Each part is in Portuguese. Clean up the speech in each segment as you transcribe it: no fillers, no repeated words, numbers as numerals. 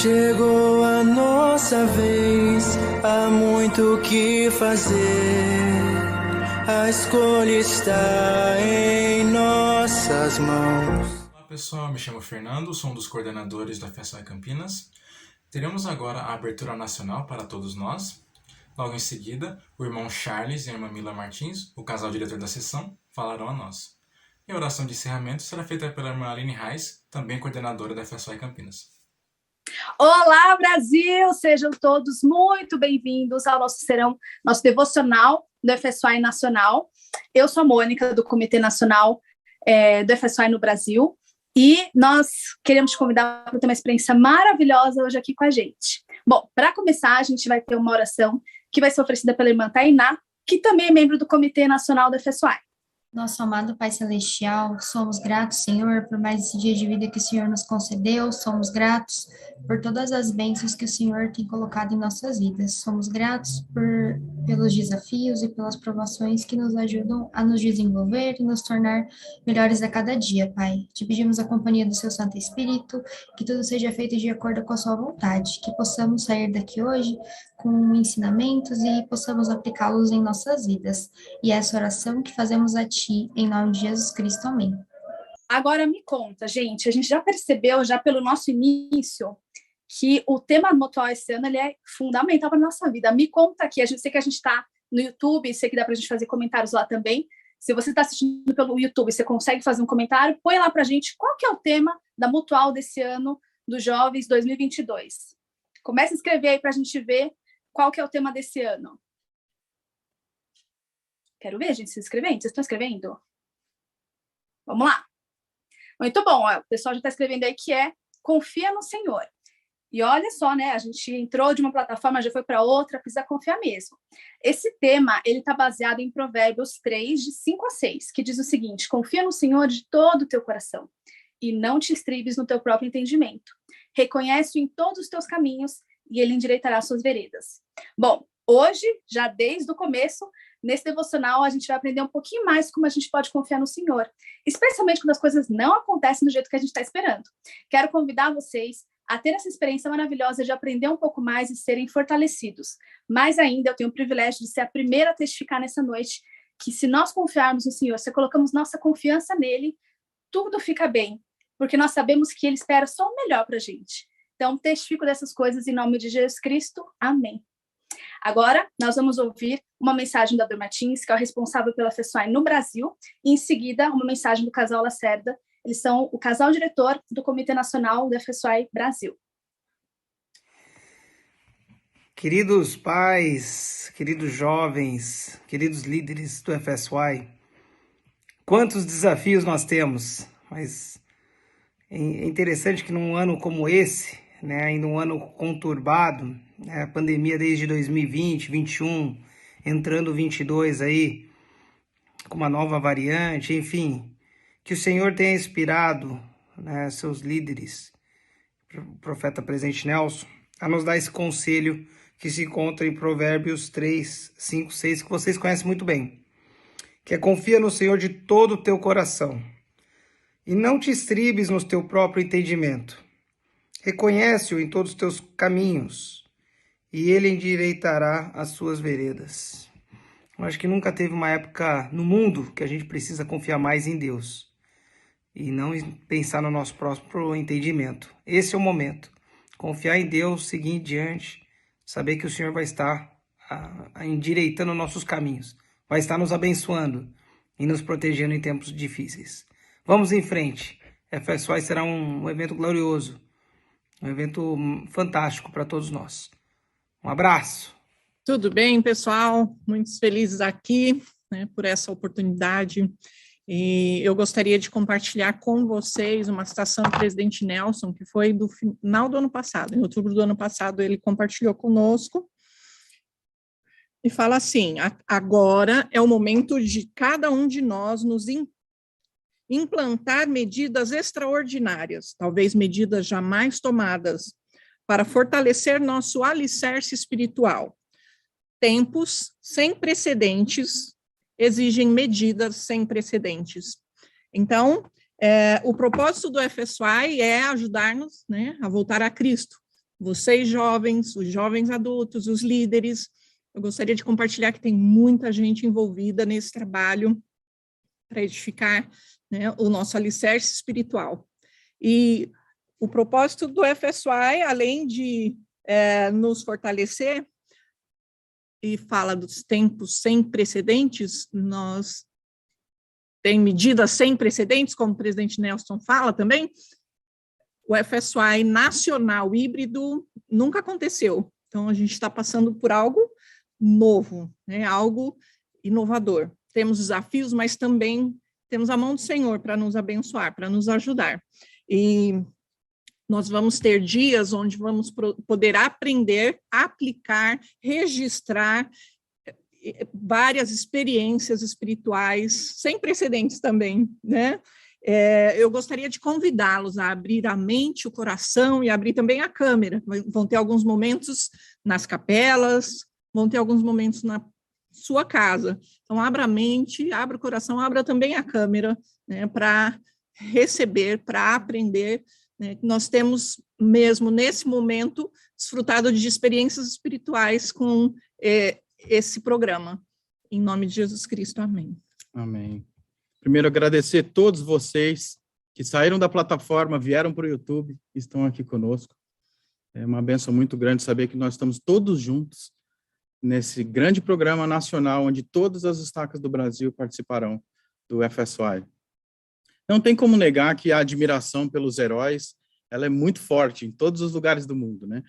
Chegou a nossa vez, há muito o que fazer. A escolha está em nossas mãos. Olá pessoal, me chamo Fernando, sou um dos coordenadores da FSOI Campinas. Teremos agora a abertura nacional para todos nós. Logo em seguida, o irmão Charles e a irmã Mila Martins, o casal diretor da sessão, falarão a nós. E a oração de encerramento será feita pela irmã Aline Reis, também coordenadora da FSOI Campinas. Olá, Brasil! Sejam todos muito bem-vindos ao nosso serão, nosso devocional do FSOI Nacional. Eu sou a Mônica, do Comitê Nacional do FSOI no Brasil, e nós queremos te convidar para ter uma experiência maravilhosa hoje aqui com a gente. Bom, para começar, a gente vai ter uma oração que vai ser oferecida pela irmã Tainá, que também é membro do Comitê Nacional do FSOI. Nosso amado Pai Celestial, somos gratos, Senhor, por mais esse dia de vida que o Senhor nos concedeu, somos gratos por todas as bênçãos que o Senhor tem colocado em nossas vidas, somos gratos pelos desafios e pelas provações que nos ajudam a nos desenvolver e nos tornar melhores a cada dia, Pai. Te pedimos a companhia do Seu Santo Espírito, que tudo seja feito de acordo com a Sua vontade, que possamos sair daqui hoje com ensinamentos e possamos aplicá-los em nossas vidas. E é essa oração que fazemos a Ti, em nome de Jesus Cristo. Amém. Agora me conta, gente, a gente já percebeu, já pelo nosso início, que o tema mutual esse ano ele é fundamental para a nossa vida. Me conta aqui, sei que a gente está no YouTube, sei que dá para a gente fazer comentários lá também. Se você está assistindo pelo YouTube, você consegue fazer um comentário, põe lá para a gente qual que é o tema da mutual desse ano dos Jovens 2022. Comece a escrever aí para a gente ver qual que é o tema desse ano. Quero ver, gente, se inscrevendo. Vocês estão escrevendo? Vamos lá. Muito bom. O pessoal já está escrevendo aí que é confia no Senhor. E olha só, né? A gente entrou de uma plataforma, já foi para outra, precisa confiar mesmo. Esse tema, ele está baseado em Provérbios 3, de 5 a 6, que diz o seguinte: confia no Senhor de todo o teu coração e não te estribes no teu próprio entendimento. Reconhece-o em todos os teus caminhos e ele endireitará suas veredas. Bom, hoje, já desde o começo, nesse devocional, a gente vai aprender um pouquinho mais como a gente pode confiar no Senhor, especialmente quando as coisas não acontecem do jeito que a gente está esperando. Quero convidar vocês a ter essa experiência maravilhosa de aprender um pouco mais e serem fortalecidos. Mais ainda, eu tenho o privilégio de ser a primeira a testificar nessa noite que se nós confiarmos no Senhor, se colocamos nossa confiança nele, tudo fica bem, porque nós sabemos que ele espera só o melhor para a gente. Então, testifico dessas coisas em nome de Jesus Cristo. Amém. Agora, nós vamos ouvir uma mensagem da Dor Martins, que é o responsável pela FSOI no Brasil, e em seguida, uma mensagem do casal Lacerda. Eles são o casal diretor do Comitê Nacional da FSOI Brasil. Queridos pais, queridos jovens, queridos líderes do FSOI, quantos desafios nós temos, mas é interessante que num ano como esse, né, ainda um ano conturbado, a pandemia desde 2020, 21, entrando 22 aí, com uma nova variante, enfim, que o Senhor tenha inspirado, né, seus líderes, o profeta Presidente Nelson, a nos dar esse conselho que se encontra em Provérbios 3, 5, 6, que vocês conhecem muito bem, que é: confia no Senhor de todo o teu coração e não te estribes no teu próprio entendimento. Reconhece-o em todos os teus caminhos e ele endireitará as suas veredas. Eu acho que nunca teve uma época no mundo que a gente precisa confiar mais em Deus e não pensar no nosso próprio entendimento. Esse é o momento. Confiar em Deus, seguir em diante, saber que o Senhor vai estar endireitando nossos caminhos, vai estar nos abençoando e nos protegendo em tempos difíceis. Vamos em frente. A FSOI será um evento glorioso, um evento fantástico para todos nós. Um abraço. Tudo bem, pessoal? Muito felizes aqui, né, por essa oportunidade. E eu gostaria de compartilhar com vocês uma citação do presidente Nelson, que foi do final do ano passado. Em outubro do ano passado, ele compartilhou conosco e fala assim: agora é o momento de cada um de nós nos implantar medidas extraordinárias, talvez medidas jamais tomadas, para fortalecer nosso alicerce espiritual. Tempos sem precedentes exigem medidas sem precedentes. Então, o propósito do FSOI é ajudar-nos, né, a voltar a Cristo. vocês jovens, os jovens adultos, os líderes. Eu gostaria de compartilhar que tem muita gente envolvida nesse trabalho para edificar, né, o nosso alicerce espiritual. E o propósito do FSY, além de nos fortalecer, e fala dos tempos sem precedentes, nós tem medidas sem precedentes, como o presidente Nelson fala também, o FSY nacional híbrido nunca aconteceu. Então, a gente está passando por algo novo, né, algo inovador. Temos desafios, mas também temos a mão do Senhor para nos abençoar, para nos ajudar. E nós vamos ter dias onde vamos poder aprender, aplicar, registrar várias experiências espirituais, sem precedentes também, né? Eu gostaria de convidá-los a abrir a mente, o coração e abrir também a câmera. Vão ter alguns momentos nas capelas, vão ter alguns momentos na sua casa. Então, abra a mente, abra o coração, abra também a câmera, né, para receber, para aprender. Né? Nós temos mesmo, nesse momento, desfrutado de experiências espirituais com esse programa. Em nome de Jesus Cristo, amém. Amém. Primeiro, agradecer a todos vocês que saíram da plataforma, vieram para o YouTube, estão aqui conosco. É uma bênção muito grande saber que nós estamos todos juntos nesse grande programa nacional, onde todas as estacas do Brasil participarão do FSY. Não tem como negar que a admiração pelos heróis, ela é muito forte em todos os lugares do mundo, né?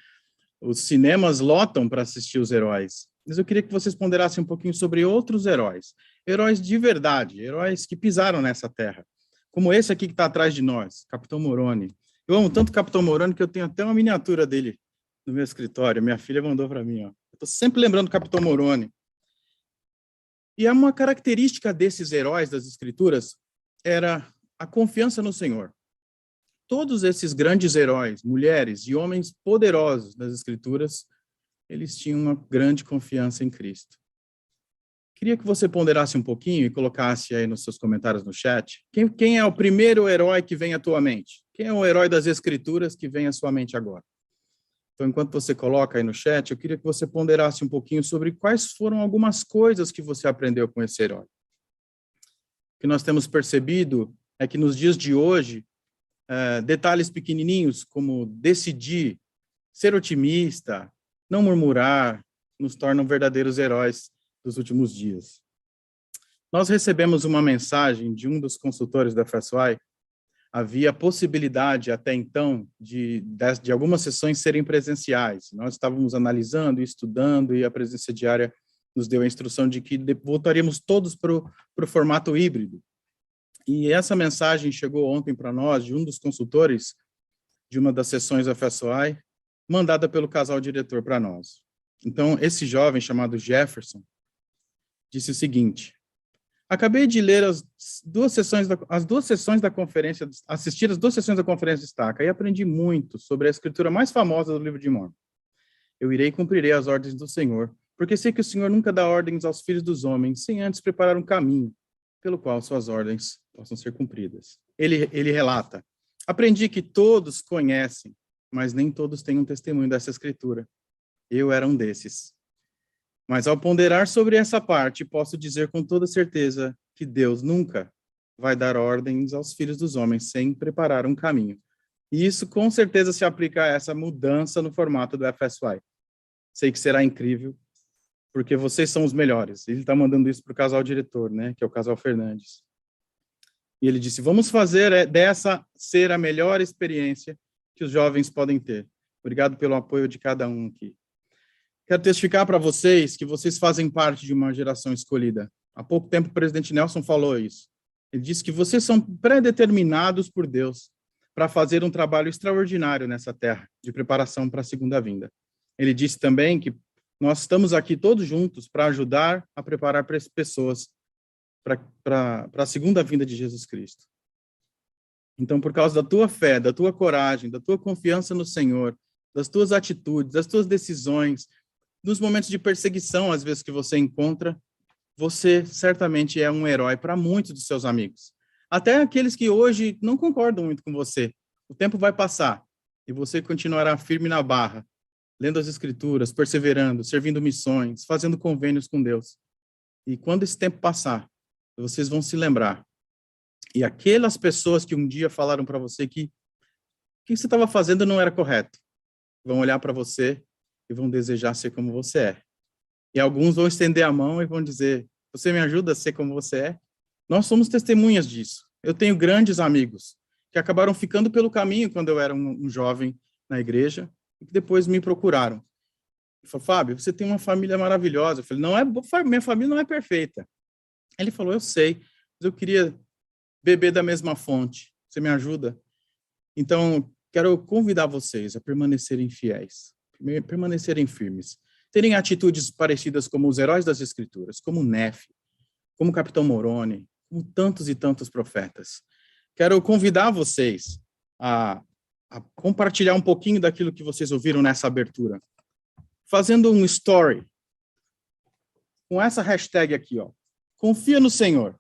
Os cinemas lotam para assistir os heróis. Mas eu queria que vocês ponderassem um pouquinho sobre outros heróis. Heróis de verdade, heróis que pisaram nessa terra. Como esse aqui que está atrás de nós, Capitão Moroni. Eu amo tanto o Capitão Moroni que eu tenho até uma miniatura dele no meu escritório. Minha filha mandou para mim, ó. Eu estou sempre lembrando do Capitão Moroni. E uma característica desses heróis das Escrituras era a confiança no Senhor. Todos esses grandes heróis, mulheres e homens poderosos das Escrituras, eles tinham uma grande confiança em Cristo. Queria que você ponderasse um pouquinho e colocasse aí nos seus comentários no chat. Quem é o primeiro herói que vem à tua mente? Quem é o herói das Escrituras que vem à sua mente agora? Então, enquanto você coloca aí no chat, eu queria que você ponderasse um pouquinho sobre quais foram algumas coisas que você aprendeu com esse herói. O que nós temos percebido é que nos dias de hoje, detalhes pequenininhos como decidir, ser otimista, não murmurar, nos tornam verdadeiros heróis dos últimos dias. Nós recebemos uma mensagem de um dos consultores da FSY. Havia possibilidade até então de algumas sessões serem presenciais. Nós estávamos analisando e estudando e a presença diária nos deu a instrução de que voltaríamos todos para o formato híbrido. E essa mensagem chegou ontem para nós de um dos consultores de uma das sessões da FSY, mandada pelo casal diretor para nós. Então, esse jovem chamado Jefferson disse o seguinte: acabei de ler as duas sessões da conferência, assistir as 2 sessões da conferência de estaca e aprendi muito sobre a escritura mais famosa do livro de Mórmon. Eu irei e cumprirei as ordens do Senhor, porque sei que o Senhor nunca dá ordens aos filhos dos homens, sem antes preparar um caminho pelo qual suas ordens possam ser cumpridas. Ele relata: aprendi que todos conhecem, mas nem todos têm um testemunho dessa escritura. Eu era um desses. Mas ao ponderar sobre essa parte, posso dizer com toda certeza que Deus nunca vai dar ordens aos filhos dos homens sem preparar um caminho. E isso com certeza se aplica a essa mudança no formato do FSY. Sei que será incrível, porque vocês são os melhores. Ele está mandando isso para o casal diretor, né, que é o casal Fernandes. E ele disse: vamos fazer dessa ser a melhor experiência que os jovens podem ter. Obrigado pelo apoio de cada um aqui. Quero testificar para vocês que vocês fazem parte de uma geração escolhida. Há pouco tempo o presidente Nelson falou isso. Ele disse que vocês são predeterminados por Deus para fazer um trabalho extraordinário nessa terra, de preparação para a segunda vinda. Ele disse também que nós estamos aqui todos juntos para ajudar a preparar pessoas para a segunda vinda de Jesus Cristo. Então, por causa da tua fé, da tua coragem, da tua confiança no Senhor, das tuas atitudes, das tuas decisões, nos momentos de perseguição, às vezes, que você encontra, você certamente é um herói para muitos dos seus amigos. Até aqueles que hoje não concordam muito com você. O tempo vai passar, e você continuará firme na barra, lendo as Escrituras, perseverando, servindo missões, fazendo convênios com Deus. E quando esse tempo passar, vocês vão se lembrar. E aquelas pessoas que um dia falaram para você que o que você estava fazendo não era correto, vão olhar para você e vão desejar ser como você é. E alguns vão estender a mão e vão dizer, você me ajuda a ser como você é? Nós somos testemunhas disso. Eu tenho grandes amigos que acabaram ficando pelo caminho quando eu era um jovem na igreja e que depois me procuraram. Ele falou, Fábio, você tem uma família maravilhosa. Eu falei, minha família não é perfeita. Ele falou, eu sei, mas eu queria beber da mesma fonte. Você me ajuda? Então, quero convidar vocês a permanecerem fiéis, permanecerem firmes, terem atitudes parecidas como os heróis das Escrituras, como Nefe, como o Capitão Moroni, como tantos e tantos profetas. Quero convidar vocês a compartilhar um pouquinho daquilo que vocês ouviram nessa abertura, fazendo um story com essa hashtag aqui, ó. Confia no Senhor.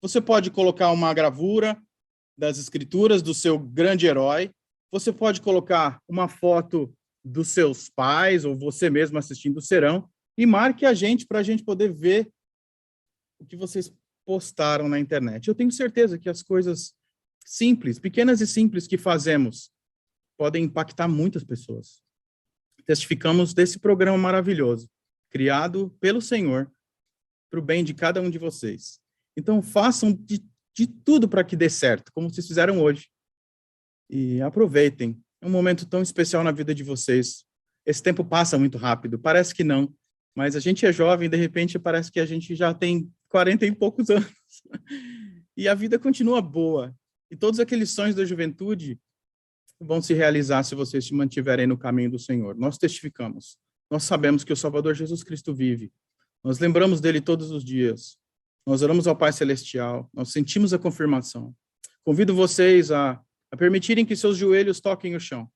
Você pode colocar uma gravura das Escrituras do seu grande herói. Você pode colocar uma foto dos seus pais ou você mesmo assistindo o serão e marque a gente para a gente poder ver o que vocês postaram na internet. Eu tenho certeza que as coisas simples, pequenas e simples que fazemos podem impactar muitas pessoas. Testificamos desse programa maravilhoso, criado pelo Senhor, para o bem de cada um de vocês. Então, façam de tudo para que dê certo, como vocês fizeram hoje. E aproveitem. É um momento tão especial na vida de vocês. Esse tempo passa muito rápido, parece que não, mas a gente é jovem, de repente parece que a gente já tem 40 e poucos anos. E a vida continua boa. E todos aqueles sonhos da juventude vão se realizar se vocês se mantiverem no caminho do Senhor. Nós testificamos. Nós sabemos que o Salvador Jesus Cristo vive. Nós lembramos dele todos os dias. Nós oramos ao Pai Celestial. Nós sentimos a confirmação. Convido vocês a permitirem que seus joelhos toquem o chão.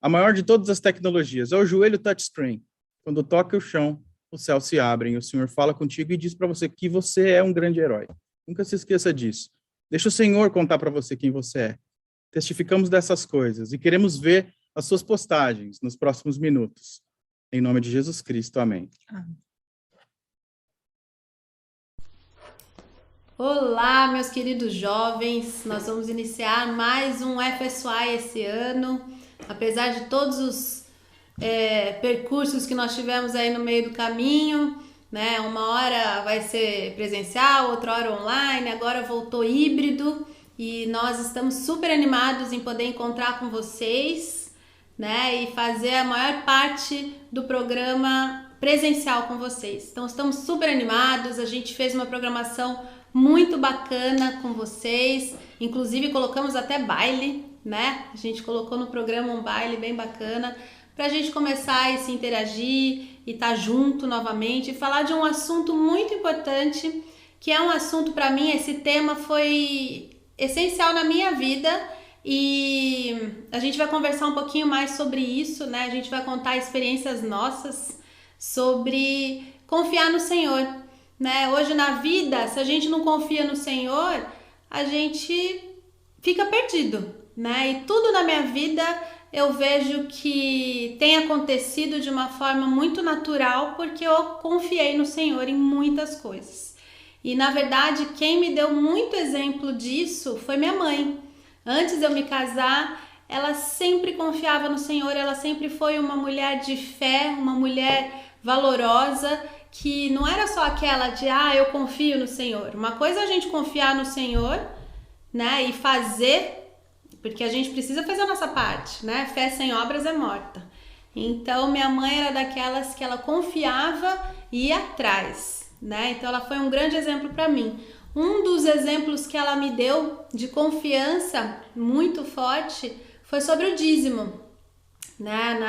A maior de todas as tecnologias é o joelho touchscreen. Quando toca o chão, os céus se abrem. O Senhor fala contigo e diz para você que você é um grande herói. Nunca se esqueça disso. Deixa o Senhor contar para você quem você é. Testificamos dessas coisas e queremos ver as suas postagens nos próximos minutos. Em nome de Jesus Cristo, amém. Olá, meus queridos jovens. Nós vamos iniciar mais um FSY esse ano. Apesar de todos os percursos que nós tivemos aí no meio do caminho, né? Uma hora vai ser presencial, outra hora online, agora voltou híbrido. E nós estamos super animados em poder encontrar com vocês, né? E fazer a maior parte do programa presencial com vocês. Então, estamos super animados. A gente fez uma programação muito bacana com vocês. Inclusive, colocamos até baile, né? A gente colocou no programa um baile bem bacana para a gente começar a se interagir e estar junto novamente e falar de um assunto muito importante, que é um assunto, para mim, esse tema foi essencial na minha vida e a gente vai conversar um pouquinho mais sobre isso, né? A gente vai contar experiências nossas sobre confiar no Senhor, né? Hoje na vida, se a gente não confia no Senhor, a gente fica perdido, né? E tudo na minha vida eu vejo que tem acontecido de uma forma muito natural porque eu confiei no Senhor em muitas coisas. E, na verdade, quem me deu muito exemplo disso foi minha mãe. Antes de eu me casar, ela sempre confiava no Senhor, ela sempre foi uma mulher de fé, uma mulher valorosa, que não era só aquela de, eu confio no Senhor. Uma coisa é a gente confiar no Senhor, né, e fazer, porque a gente precisa fazer a nossa parte, né? Fé sem obras é morta. Então, minha mãe era daquelas que ela confiava e ia atrás, né? Então ela foi um grande exemplo para mim. Um dos exemplos que ela me deu de confiança muito forte foi sobre o dízimo, né?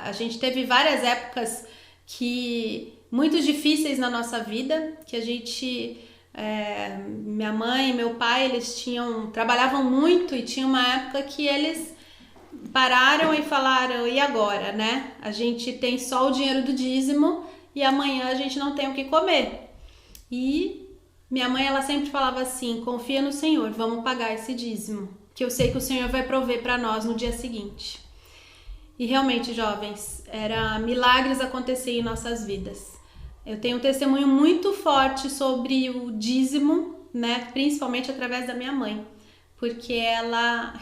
A gente teve várias épocas muito difíceis na nossa vida, que a gente, minha mãe e meu pai, eles trabalhavam muito e tinha uma época que eles pararam e falaram, e agora, né? A gente tem só o dinheiro do dízimo e amanhã a gente não tem o que comer. E minha mãe, ela sempre falava assim, confia no Senhor, vamos pagar esse dízimo, que eu sei que o Senhor vai prover para nós no dia seguinte. E realmente, jovens, milagres aconteciam em nossas vidas. Eu tenho um testemunho muito forte sobre o dízimo, né? Principalmente através da minha mãe, porque ela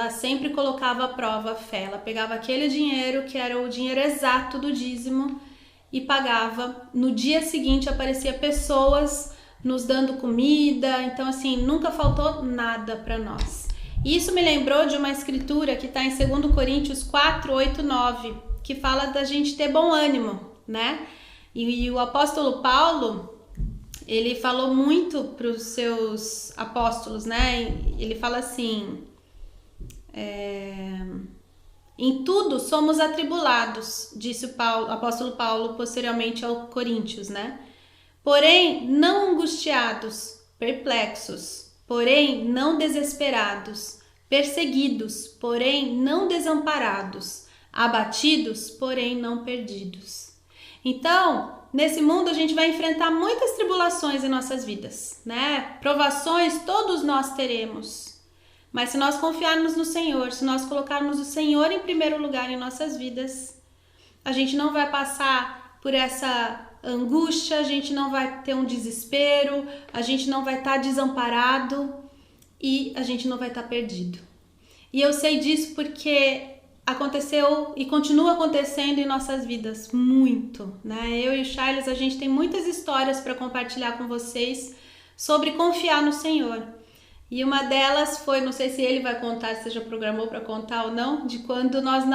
sempre colocava à prova a fé. Ela pegava aquele dinheiro, que era o dinheiro exato do dízimo, e pagava. No dia seguinte aparecia pessoas nos dando comida, então assim, nunca faltou nada para nós. E isso me lembrou de uma escritura que está em 2 Coríntios 4, 8, 9, que fala da gente ter bom ânimo, né? E o apóstolo Paulo, ele falou muito para os seus apóstolos, né? Ele fala assim, em tudo somos atribulados, disse o apóstolo Paulo posteriormente ao Coríntios, né? Porém, não angustiados, perplexos, porém não desesperados, perseguidos, porém não desamparados, abatidos, porém não perdidos. Então, nesse mundo a gente vai enfrentar muitas tribulações em nossas vidas, né? Provações todos nós teremos. Mas se nós confiarmos no Senhor, se nós colocarmos o Senhor em primeiro lugar em nossas vidas, a gente não vai passar por essa angústia, a gente não vai ter um desespero, a gente não vai estar desamparado e a gente não vai estar perdido. E eu sei disso porque aconteceu e continua acontecendo em nossas vidas muito, né? Eu e o Charles, a gente tem muitas histórias para compartilhar com vocês sobre confiar no Senhor. E uma delas foi, não sei se ele vai contar, se já programou para contar ou não, de quando nós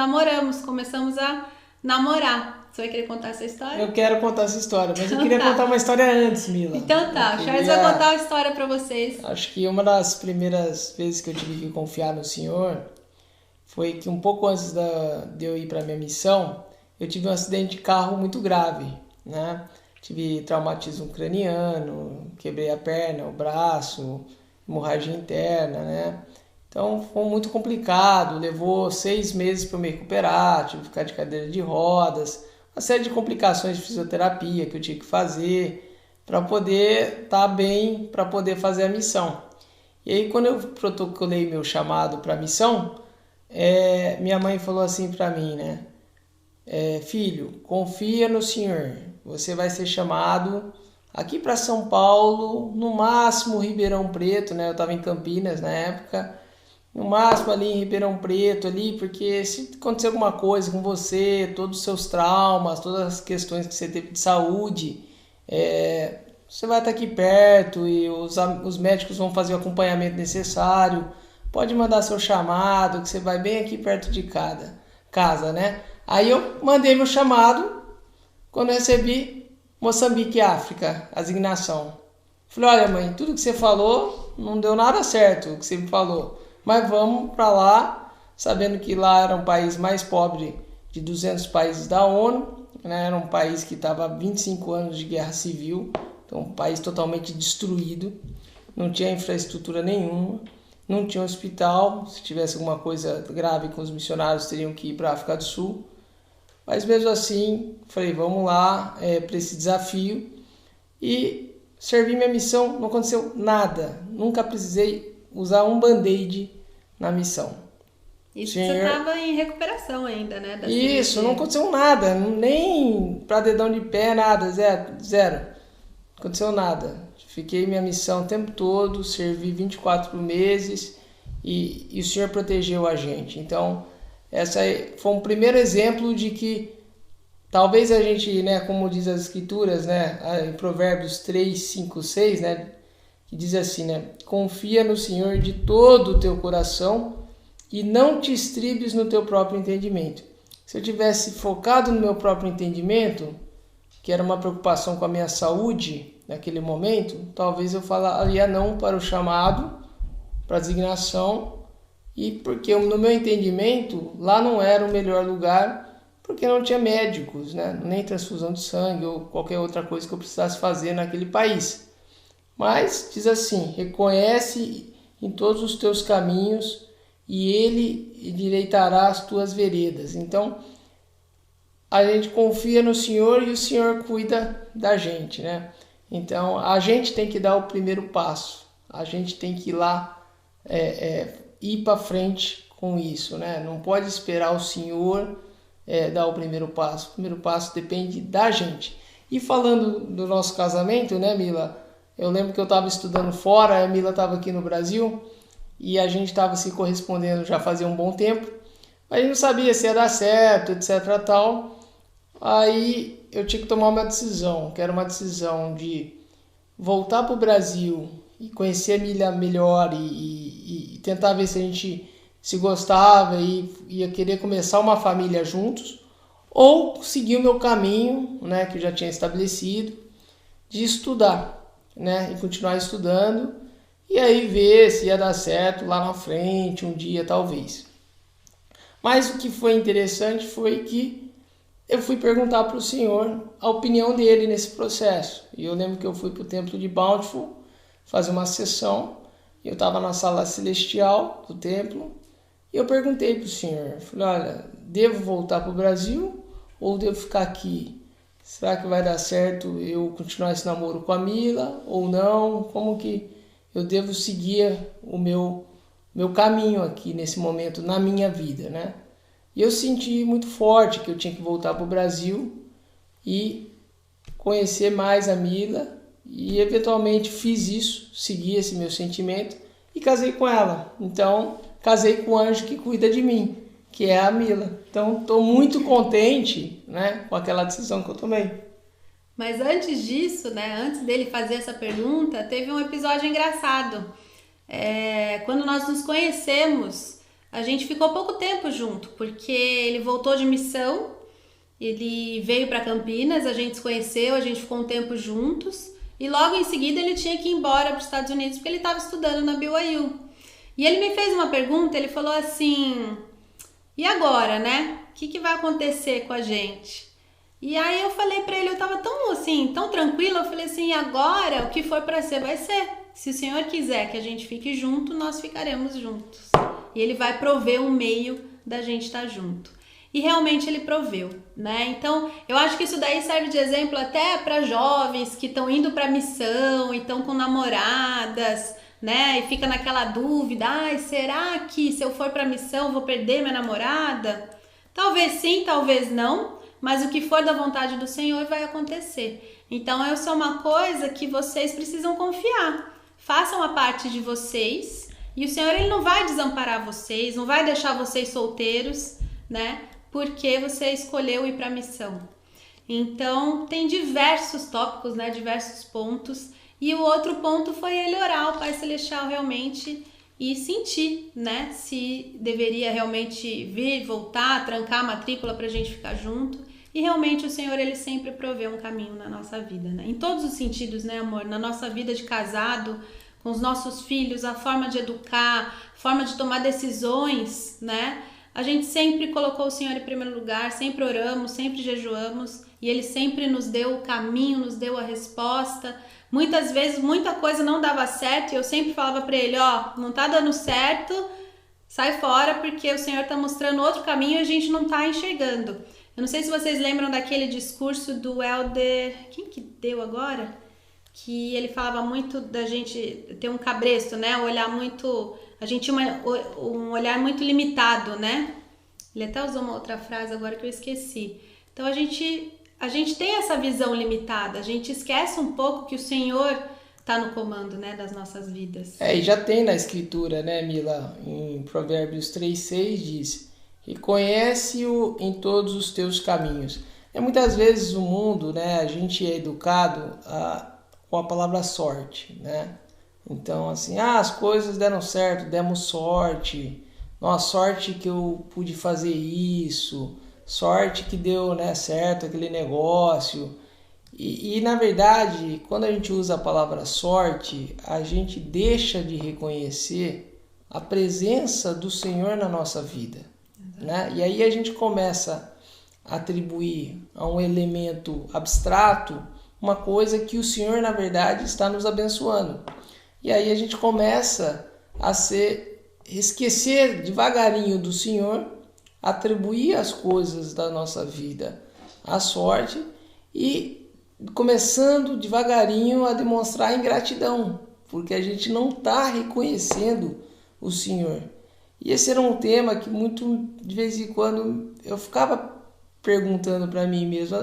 começamos a namorar. Você vai querer contar essa história? Eu quero contar essa história, mas eu queria contar uma história antes, Mila. Então tá, o Charles vai contar uma história para vocês. Acho que uma das primeiras vezes que eu tive que confiar no Senhor foi que um pouco antes de eu ir para minha missão, eu tive um acidente de carro muito grave, né? Tive traumatismo craniano, quebrei a perna, o braço, hemorragia interna, né? Então foi muito complicado, levou 6 meses para eu me recuperar, tive que ficar de cadeira de rodas, uma série de complicações de fisioterapia que eu tinha que fazer para poder estar bem, para poder fazer a missão. E aí quando eu protocolei meu chamado para a missão, minha mãe falou assim para mim, né? Filho, confia no Senhor, você vai ser chamado aqui para São Paulo, no máximo Ribeirão Preto, né? Eu estava em Campinas na época, no máximo ali em Ribeirão Preto, ali, porque se acontecer alguma coisa com você, todos os seus traumas, todas as questões que você teve de saúde, você vai estar aqui perto e os médicos vão fazer o acompanhamento necessário. Pode mandar seu chamado, que você vai bem aqui perto de casa, né? Aí eu mandei meu chamado, quando eu recebi Moçambique, África, asignação. Falei, olha mãe, tudo que você falou não deu nada certo, o que você me falou. Mas vamos para lá, sabendo que lá era um país mais pobre de 200 países da ONU, né? Era um país que estava há 25 anos de guerra civil, então um país totalmente destruído, não tinha infraestrutura nenhuma. Não tinha hospital, se tivesse alguma coisa grave com os missionários teriam que ir para a África do Sul. Mas mesmo assim, falei, vamos lá para esse desafio. E servi minha missão, não aconteceu nada. Nunca precisei usar um band-aid na missão. Isso você estava em recuperação ainda, né? Isso, não aconteceu nada, nem para dedão de pé, nada, zero. Não aconteceu nada. Fiquei minha missão o tempo todo, servi 24 meses e o Senhor protegeu a gente. Então, essa foi um primeiro exemplo de que talvez a gente, né, como diz as escrituras, né, em Provérbios 3, 5, 6, né, que diz assim, né, confia no Senhor de todo o teu coração e não te estribes no teu próprio entendimento. Se eu tivesse focado no meu próprio entendimento, que era uma preocupação com a minha saúde, naquele momento, talvez eu falaria não para o chamado, para a designação, e porque no meu entendimento, lá não era o melhor lugar, porque não tinha médicos, né? Nem transfusão de sangue ou qualquer outra coisa que eu precisasse fazer naquele país. Mas, diz assim, reconhece em todos os teus caminhos e ele endireitará as tuas veredas. Então, a gente confia no Senhor e o Senhor cuida da gente, né? Então, a gente tem que dar o primeiro passo. A gente tem que ir lá, ir para frente com isso, né? Não pode esperar o Senhor dar o primeiro passo. O primeiro passo depende da gente. E falando do nosso casamento, né, Mila? Eu lembro que eu estava estudando fora, a Mila estava aqui no Brasil e a gente estava se correspondendo já fazia um bom tempo. Aí não sabia se ia dar certo, etc. tal. Aí eu tinha que tomar uma decisão, que era uma decisão de voltar para o Brasil e conhecer a Mila melhor e tentar ver se a gente se gostava e ia querer começar uma família juntos, ou seguir o meu caminho, né, que eu já tinha estabelecido, de estudar, né, e continuar estudando, e aí ver se ia dar certo lá na frente, um dia talvez. Mas o que foi interessante foi que eu fui perguntar para o Senhor a opinião dele nesse processo. E eu lembro que eu fui para o templo de Bountiful fazer uma sessão, e eu estava na sala celestial do templo, e eu perguntei para o Senhor, falei, olha, devo voltar para o Brasil ou devo ficar aqui? Será que vai dar certo eu continuar esse namoro com a Mila ou não? Como que eu devo seguir o meu caminho aqui nesse momento na minha vida, né? E eu senti muito forte que eu tinha que voltar para o Brasil e conhecer mais a Mila, e eventualmente fiz isso, segui esse meu sentimento e casei com ela. Então, casei com o anjo que cuida de mim, que é a Mila. Então, estou muito contente, né, com aquela decisão que eu tomei. Mas antes disso, né, antes dele fazer essa pergunta, teve um episódio engraçado. Quando nós nos conhecemos, a gente ficou pouco tempo junto, porque ele voltou de missão, ele veio para Campinas, a gente se conheceu, a gente ficou um tempo juntos, e logo em seguida ele tinha que ir embora para os Estados Unidos, porque ele estava estudando na BYU. E ele me fez uma pergunta, ele falou assim, e agora, né? O que vai acontecer com a gente? E aí eu falei para ele, eu tava tão tranquila, eu falei assim, agora o que for para ser, vai ser. Se o Senhor quiser que a gente fique junto, nós ficaremos juntos. E ele vai prover um meio da gente estar junto. E realmente ele proveu, né? Então, eu acho que isso daí serve de exemplo até para jovens que estão indo para missão e estão com namoradas, né? E fica naquela dúvida, será que se eu for para missão vou perder minha namorada? Talvez sim, talvez não, mas o que for da vontade do Senhor vai acontecer. Então, essa é uma coisa que vocês precisam confiar. Façam a parte de vocês e o Senhor ele não vai desamparar vocês, não vai deixar vocês solteiros, né? Porque você escolheu ir para a missão. Então, tem diversos tópicos, né? Diversos pontos. E o outro ponto foi ele orar ao Pai Celestial realmente e sentir, né? Se deveria realmente vir, voltar, trancar a matrícula para a gente ficar junto. E realmente o Senhor, ele sempre provê um caminho na nossa vida, né? Em todos os sentidos, né, amor? Na nossa vida de casado, com os nossos filhos, a forma de educar, a forma de tomar decisões, né? A gente sempre colocou o Senhor em primeiro lugar, sempre oramos, sempre jejuamos, e Ele sempre nos deu o caminho, nos deu a resposta. Muitas vezes, muita coisa não dava certo, e eu sempre falava para Ele, não tá dando certo, sai fora, porque o Senhor tá mostrando outro caminho e a gente não tá enxergando. Eu não sei se vocês lembram daquele discurso do Elder... Quem que deu agora? Que ele falava muito da gente ter um cabresto, né? Olhar muito... A gente tinha um olhar muito limitado, né? Ele até usou uma outra frase agora que eu esqueci. Então, a gente tem essa visão limitada. A gente esquece um pouco que o Senhor está no comando, né, das nossas vidas. E já tem na Escritura, né, Mila? Em Provérbios 3:6 diz... Reconhece-o em todos os teus caminhos. Muitas vezes o mundo, né, a gente é educado com a palavra sorte, né? Então, assim, as coisas deram certo, demos sorte. Nossa, sorte que eu pude fazer isso. Sorte que deu, né, certo aquele negócio. E, na verdade, quando a gente usa a palavra sorte, a gente deixa de reconhecer a presença do Senhor na nossa vida. Né? E aí a gente começa a atribuir a um elemento abstrato uma coisa que o Senhor, na verdade, está nos abençoando. E aí a gente começa a esquecer devagarinho do Senhor, atribuir as coisas da nossa vida à sorte e começando devagarinho a demonstrar ingratidão, porque a gente não está reconhecendo o Senhor. E esse era um tema que muito de vez em quando eu ficava perguntando para mim mesmo,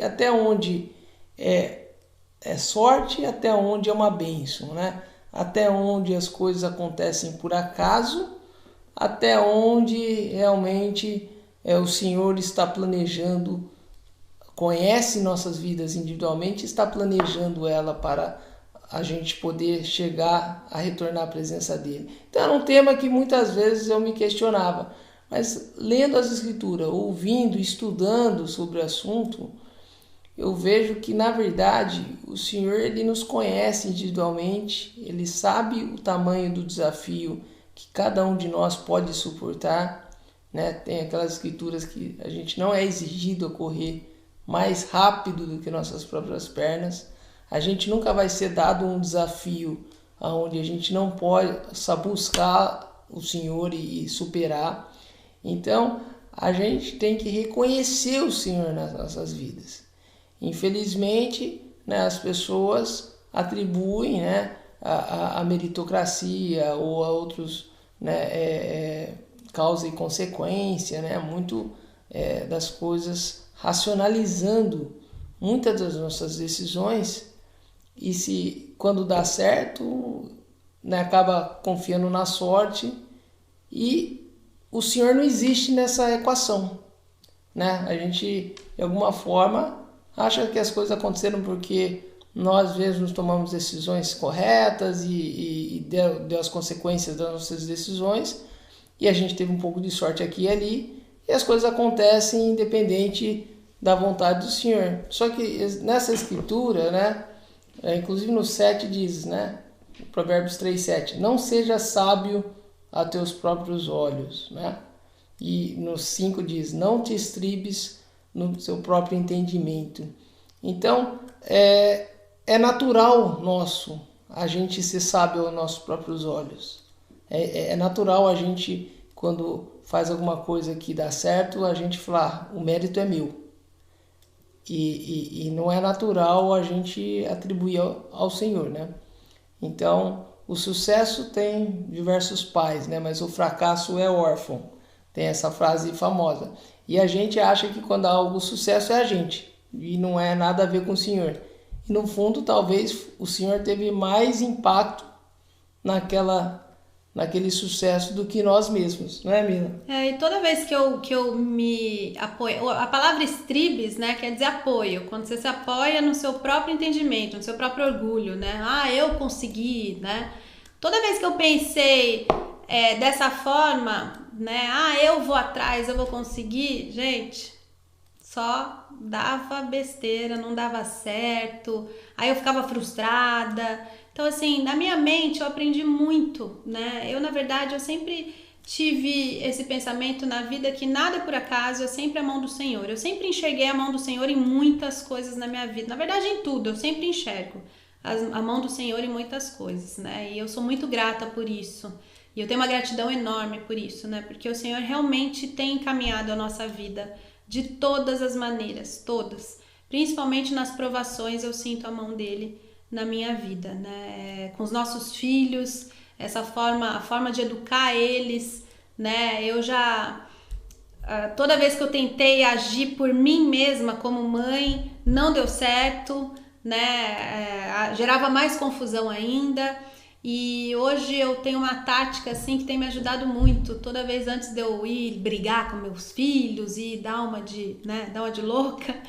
até onde é sorte, até onde é uma bênção, né? Até onde as coisas acontecem por acaso, até onde realmente o Senhor está planejando, conhece nossas vidas individualmente, está planejando ela para a gente poder chegar a retornar à presença dele. Então era um tema que muitas vezes eu me questionava, mas lendo as Escrituras, ouvindo, estudando sobre o assunto, eu vejo que na verdade o Senhor ele nos conhece individualmente, ele sabe o tamanho do desafio que cada um de nós pode suportar, né? Tem aquelas Escrituras que a gente não é exigido a correr mais rápido do que nossas próprias pernas. A gente nunca vai ser dado um desafio onde a gente não possa buscar o Senhor e superar. Então, a gente tem que reconhecer o Senhor nas nossas vidas. Infelizmente, né, as pessoas atribuem, né, a meritocracia ou a outros, né, causa e consequência, né, muito das coisas, racionalizando muitas das nossas decisões. E se quando dá certo, né, acaba confiando na sorte, e o Senhor não existe nessa equação, né? A gente de alguma forma acha que as coisas aconteceram porque nós mesmos tomamos decisões corretas e deu as consequências das nossas decisões, e a gente teve um pouco de sorte aqui e ali, e as coisas acontecem independente da vontade do Senhor. Só que nessa escritura, né, inclusive no 7 diz, né, Provérbios 3:7, não seja sábio a teus próprios olhos, né? E no 5 diz, não te estribes no seu próprio entendimento. Então, é natural nosso a gente ser sábio aos nossos próprios olhos. É natural a gente, quando faz alguma coisa que dá certo, a gente falar, o mérito é meu. E não é natural a gente atribuir ao Senhor, né? Então, o sucesso tem diversos pais, né? Mas o fracasso é órfão. Tem essa frase famosa. E a gente acha que quando há algo sucesso é a gente. E não é nada a ver com o Senhor. E no fundo, talvez o Senhor teve mais impacto naquele sucesso do que nós mesmos, não é, Mila? E toda vez que eu me apoio, a palavra estribes, né, quer dizer apoio, quando você se apoia no seu próprio entendimento, no seu próprio orgulho, né, eu consegui, né, toda vez que eu pensei dessa forma, né, eu vou atrás, eu vou conseguir, gente, só dava besteira, não dava certo, aí eu ficava frustrada. Então, assim, na minha mente eu aprendi muito, né? Eu, na verdade, eu sempre tive esse pensamento na vida que nada é por acaso, é sempre a mão do Senhor. Eu sempre enxerguei a mão do Senhor em muitas coisas na minha vida. Na verdade, em tudo, eu sempre enxergo a mão do Senhor em muitas coisas, né? E eu sou muito grata por isso. E eu tenho uma gratidão enorme por isso, né? Porque o Senhor realmente tem encaminhado a nossa vida de todas as maneiras, todas. Principalmente nas provações eu sinto a mão dele na minha vida, né? Com os nossos filhos, a forma de educar eles, né? Eu já, toda vez que eu tentei agir por mim mesma como mãe, não deu certo, né? Gerava mais confusão ainda. E hoje eu tenho uma tática assim que tem me ajudado muito. Toda vez antes de eu ir brigar com meus filhos e dar uma de louca,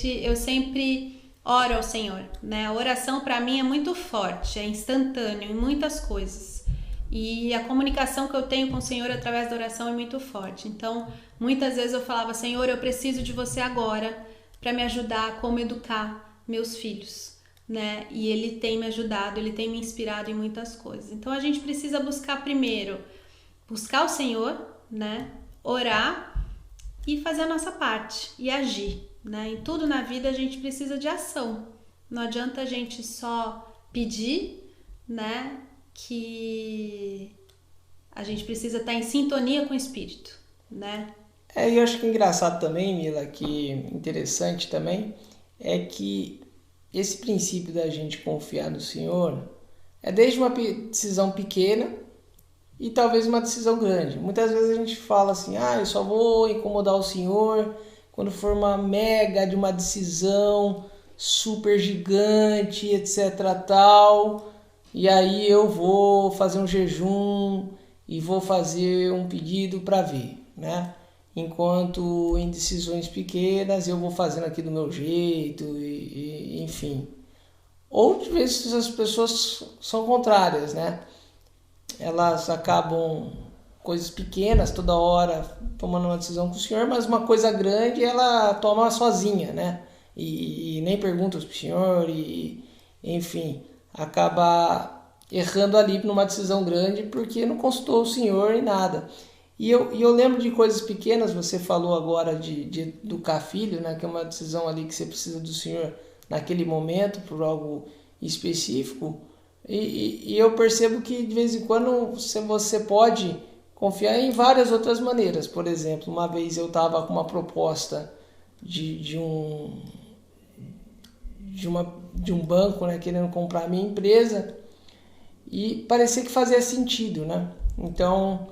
eu sempre oro ao Senhor, né? A oração para mim é muito forte, é instantâneo em muitas coisas. E a comunicação que eu tenho com o Senhor através da oração é muito forte. Então, muitas vezes eu falava, Senhor, eu preciso de você agora para me ajudar a como educar meus filhos, né? E Ele tem me ajudado, Ele tem me inspirado em muitas coisas. Então, a gente precisa buscar o Senhor, né? Orar e fazer a nossa parte e agir. Né? Em tudo na vida a gente precisa de ação. Não adianta a gente só pedir, né? Que a gente precisa estar em sintonia com o Espírito, né? E eu acho que engraçado também, Mila, que interessante também, é que esse princípio da gente confiar no Senhor é desde uma decisão pequena e talvez uma decisão grande. Muitas vezes a gente fala assim, eu só vou incomodar o Senhor quando for uma mega de uma decisão super gigante, etc. tal, e aí eu vou fazer um jejum e vou fazer um pedido para ver, né? Enquanto em decisões pequenas eu vou fazendo aqui do meu jeito, enfim. Ou de vezes as pessoas são contrárias, né? Elas acabam coisas pequenas toda hora tomando uma decisão com o Senhor, mas uma coisa grande ela toma sozinha, né? E nem pergunta para o Senhor, enfim, acaba errando ali numa decisão grande porque não consultou o Senhor em nada. E eu lembro de coisas pequenas, você falou agora de educar filho, né? Que é uma decisão ali que você precisa do Senhor naquele momento, por algo específico. E eu percebo que de vez em quando você pode confiar em várias outras maneiras. Por exemplo, uma vez eu estava com uma proposta de um banco, né, querendo comprar a minha empresa, e parecia que fazia sentido, né? Então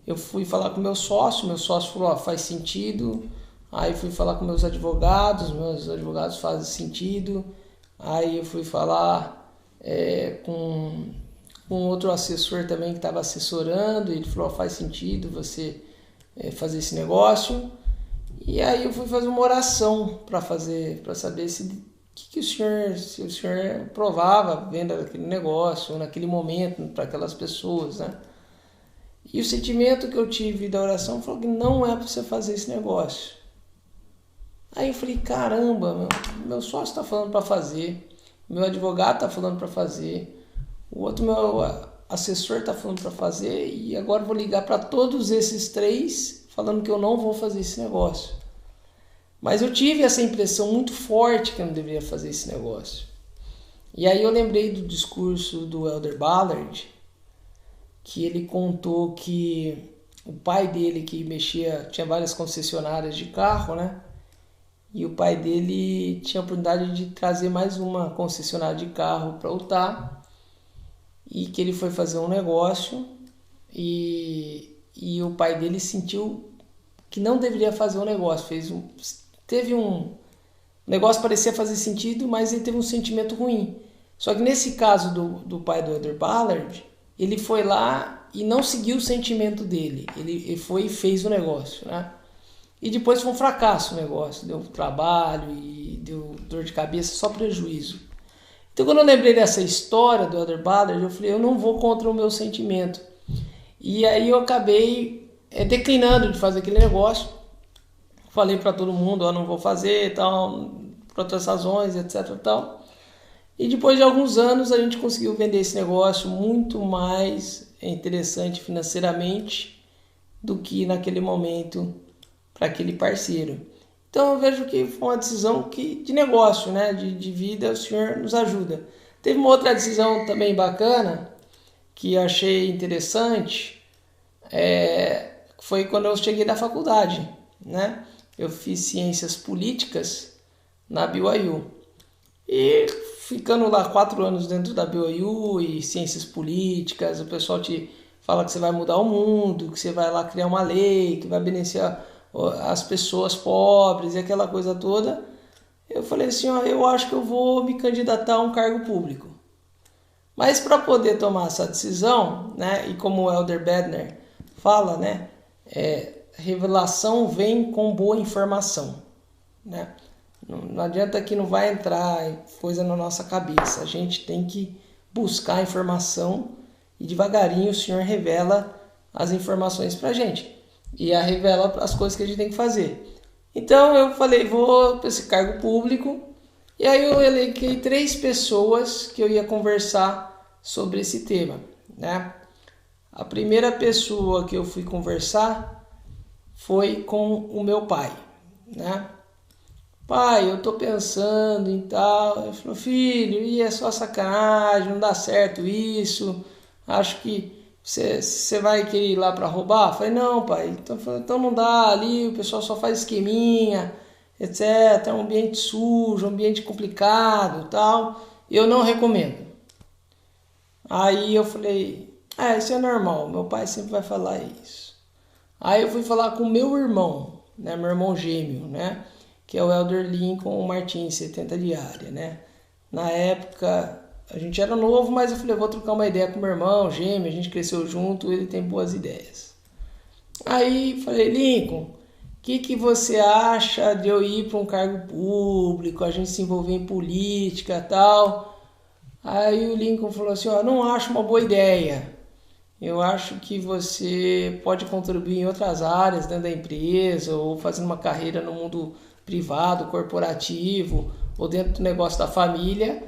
eu fui falar com meu sócio falou, faz sentido. Aí fui falar com meus advogados fazem sentido. Aí eu fui falar com outro assessor também que estava assessorando, e ele falou, faz sentido você fazer esse negócio. E aí eu fui fazer uma oração para saber se o senhor aprovava a venda daquele negócio, naquele momento, para aquelas pessoas, né? E o sentimento que eu tive da oração falou que não é para você fazer esse negócio. Aí eu falei, caramba, meu sócio está falando para fazer, meu advogado está falando para fazer, o outro meu assessor está falando para fazer, e agora eu vou ligar para todos esses três falando que eu não vou fazer esse negócio. Mas eu tive essa impressão muito forte que eu não deveria fazer esse negócio. E aí eu lembrei do discurso do Elder Ballard, que ele contou que o pai dele que tinha várias concessionárias de carro, né? E o pai dele tinha a oportunidade de trazer mais uma concessionária de carro para Utah, e que ele foi fazer um negócio e o pai dele sentiu que não deveria fazer um negócio. Teve um negócio parecia fazer sentido, mas ele teve um sentimento ruim. Só que nesse caso do pai do Elder Ballard, ele foi lá e não seguiu o sentimento dele. Ele foi e fez o negócio, né? E depois foi um fracasso o negócio. Deu trabalho e deu dor de cabeça, só prejuízo. Então quando eu lembrei dessa história do Elder Ballard, eu falei, eu não vou contra o meu sentimento. E aí eu acabei declinando de fazer aquele negócio. Falei para todo mundo, não vou fazer, tal, por outras razões, etc. Tal. E depois de alguns anos a gente conseguiu vender esse negócio muito mais interessante financeiramente do que naquele momento para aquele parceiro. Então eu vejo que foi uma decisão de negócio, né? de vida, o Senhor nos ajuda. Teve uma outra decisão também bacana, que eu achei interessante, foi quando eu cheguei da faculdade, né? Eu fiz ciências políticas na BYU. E ficando lá 4 anos dentro da BYU e ciências políticas, o pessoal te fala que você vai mudar o mundo, que você vai lá criar uma lei, que vai beneficiar as pessoas pobres e aquela coisa toda. Eu falei assim, eu acho que eu vou me candidatar a um cargo público. Mas para poder tomar essa decisão, né, e como o Elder Bednar fala, né, revelação vem com boa informação, né? Não adianta que não vai entrar coisa na nossa cabeça. A gente tem que buscar a informação e devagarinho o Senhor revela as informações para a gente. E revela as coisas que a gente tem que fazer. Então eu falei, vou para esse cargo público. E aí eu elenquei 3 pessoas que eu ia conversar sobre esse tema, né? A primeira pessoa que eu fui conversar foi com o meu pai, né? Pai, eu tô pensando em tal. Ele falou, filho, é só sacanagem, não dá certo isso. Acho que você vai querer ir lá para roubar? Eu falei, não, pai, então não dá, ali o pessoal só faz esqueminha, etc. É um ambiente sujo, um ambiente complicado, tal. Eu não recomendo. Aí eu falei, Isso é normal, meu pai sempre vai falar isso. Aí eu fui falar com meu irmão, né, meu irmão gêmeo, né, que é o Elder Lincoln Martins, 70 diária, né. Na época, a gente era novo, mas eu falei, eu vou trocar uma ideia com meu irmão gêmeo, a gente cresceu junto, ele tem boas ideias. Aí falei, Lincoln, o que você acha de eu ir para um cargo público, a gente se envolver em política e tal? Aí o Lincoln falou assim, não acho uma boa ideia. Eu acho que você pode contribuir em outras áreas dentro da empresa ou fazendo uma carreira no mundo privado, corporativo ou dentro do negócio da família,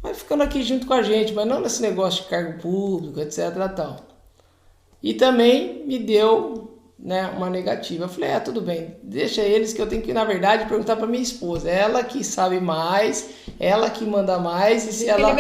mas ficando aqui junto com a gente, mas não nesse negócio de cargo público, etc. Tal. E também me deu, né, uma negativa. Eu falei, tudo bem, deixa eles que eu tenho que, na verdade, perguntar para minha esposa. Ela que sabe mais, ela que manda mais, e se ela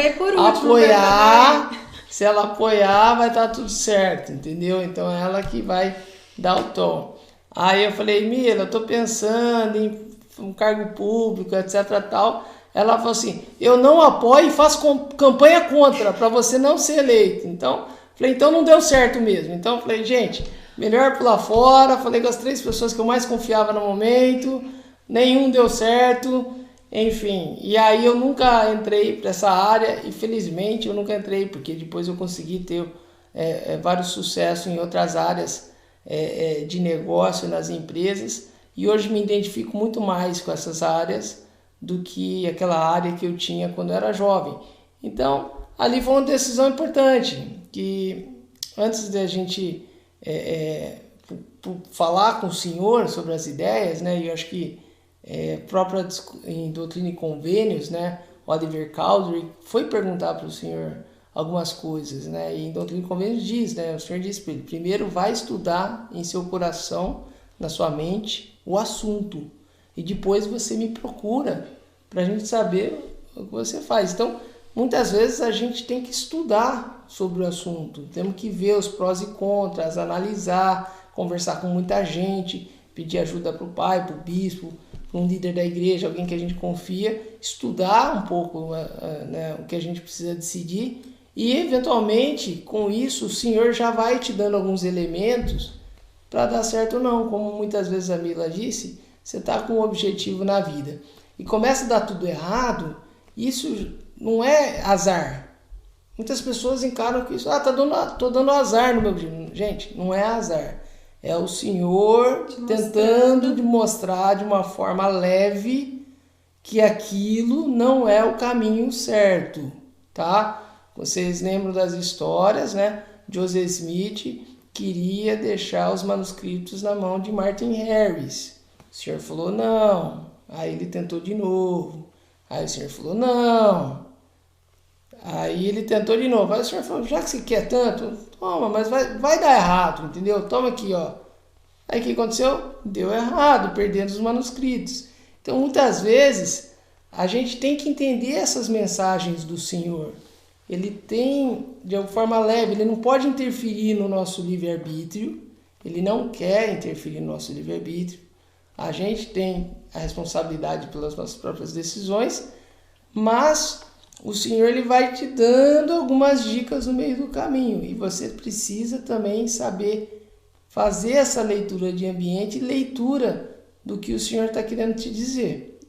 apoiar... Se ela apoiar, vai estar tudo certo, entendeu? Então é ela que vai dar o tom. Aí eu falei, Mila, eu tô pensando em um cargo público, etc. tal. Ela falou assim, eu não apoio e faço campanha contra, para você não ser eleito. Então, falei, então não deu certo mesmo. Então, falei, gente, melhor pular fora. Falei com as 3 pessoas que eu mais confiava no momento, nenhum deu certo. Enfim, e aí eu nunca entrei para essa área, e felizmente eu nunca entrei, porque depois eu consegui ter vários sucessos em outras áreas de negócio nas empresas, e hoje me identifico muito mais com essas áreas do que aquela área que eu tinha quando eu era jovem. Então, ali foi uma decisão importante, que antes de a gente falar com o Senhor sobre as ideias, né, e eu acho que própria em Doutrina e Convênios, né, Oliver Cowdery foi perguntar para o Senhor algumas coisas, né, e em Doutrina e Convênios diz, né, o Senhor disse para ele, primeiro vai estudar em seu coração, na sua mente, o assunto, e depois você me procura para a gente saber o que você faz. Então, muitas vezes a gente tem que estudar sobre o assunto, temos que ver os prós e contras, analisar, conversar com muita gente, pedir ajuda para o pai, para o bispo, um líder da igreja, alguém que a gente confia, estudar um pouco, né, o que a gente precisa decidir, e eventualmente com isso o Senhor já vai te dando alguns elementos para dar certo ou não. Como muitas vezes a Mila disse, você está com um objetivo na vida e começa a dar tudo errado, isso não é azar. Muitas pessoas encaram que isso, tô dando azar no meu objetivo. Gente, não é azar. É o Senhor tentando mostrar de uma forma leve que aquilo não é o caminho certo, tá? Vocês lembram das histórias, né? Joseph Smith queria deixar os manuscritos na mão de Martin Harris. O Senhor falou não. Aí ele tentou de novo. Aí o Senhor falou não. Aí ele tentou de novo. Aí o Senhor falou, já que você quer tanto, toma, mas vai dar errado, entendeu? Toma aqui, ó. Aí o que aconteceu? Deu errado, perdendo os manuscritos. Então, muitas vezes, a gente tem que entender essas mensagens do Senhor. Ele tem, de uma forma leve, ele não pode interferir no nosso livre-arbítrio. Ele não quer interferir no nosso livre-arbítrio. A gente tem a responsabilidade pelas nossas próprias decisões, mas o Senhor ele vai te dando algumas dicas no meio do caminho, e você precisa também saber fazer essa leitura de ambiente e leitura do que o Senhor está querendo te dizer.